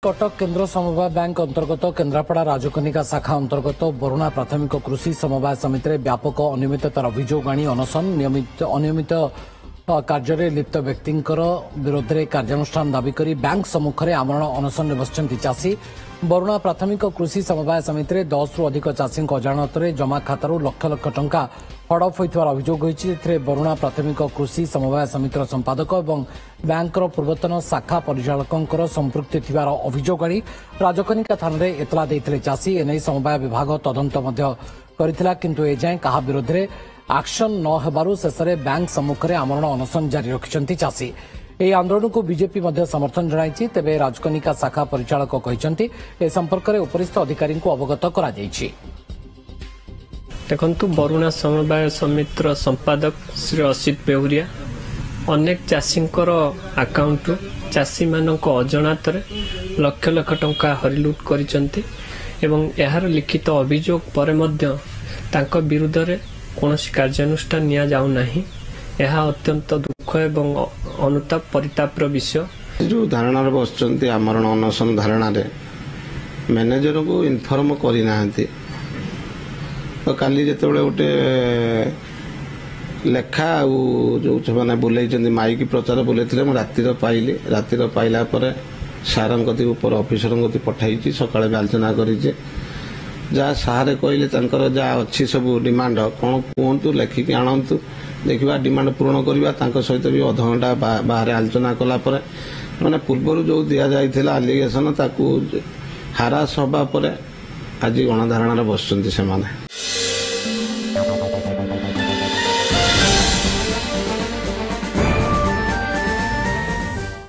कटक केन्द्र समवाय बैंक अंतर्गत केन्द्रापड़ा राजकनिका शाखा अंतर्गत बरुणा प्राथमिक कृषि समवाय समिति में व्यापक अनियमिततार अभियोग आनी अनशन अनियमित कार्य लिप्त व्यक्ति विरोध में कार्यानुष्ठान दाबी कर बैंक सम्मुखें आमरण अनशन बसिଛନ୍ତି चाषी। बरुणा प्राथमिक कृषि समवाय समिति में 10 रु अधिक चाषी अजाणत जमा खातार लक्ष लक्ष टंका हड़प होइथिबार अभियोग होइछि। बरुणा प्राथमिक कृषि समवाय समितिर संपादक और बैंकर पूर्वतन शाखा परिचालकों संपृक्ति थिबार अभियोग आनी राजकनिका थाना रे एतला देइथिले चाषी। एने समवाय विभाग तदंत मध्य करिथिला किंतु एजाएं कहा विरोध में एक्शन न हेबारु शेषरे बैंक सम्मुखें आमरण अनशन जारी रखिछन्ति चाषी। ଏହି ଆନ୍ଦୋଳନକୁ ବିଜେପି ମଧ୍ୟ ସମର୍ଥନ ଜଣାଇଛି। ତେବେ ରାଜକନିକା ଶାଖା ପରିଚାଳକ କହିଛନ୍ତି ଏ ସମ୍ପର୍କରେ ଉପରିସ୍ଥ ଅଧିକାରୀଙ୍କୁ ଅବଗତ କରାଯାଇଛି। देखु बरुणा समवाय समितिर संपादक श्री असित बेहुरिया अनेक चाषी आकाउंट चाषी मान अजाणत लक्ष लक्ष टंका हरिलुट करिसेंति एवं यार लिखित अभियोग पर विरुद्ध में कौन कार्यानुष्ठान निया जाऊ नहीं। यह अत्यंत दुख एवं अनुताप परितापर विषय। जो धारणा बस आमरण अनशन धारणा मैनेजर को इनफर्म करना तो काली जो गोटे लेखा जो मैंने बुलाई माइक प्रचार बुलाई रातिर पाइली रातिर पाइला सार ऊपर ऑफिसर पठाई सका आलोचना कर जहाँ सारे कहले जहाँ अच्छी सब डिमांड कौन कहतु लेखिकी आणतु देखा डिमांड पूरण करवा सहित भी अध घंटा बाहर आलोचना कलापर मैंने पूर्वर जो दि जाइए आलिगेसन हारास हवा आज गणधारणा बसुँच से।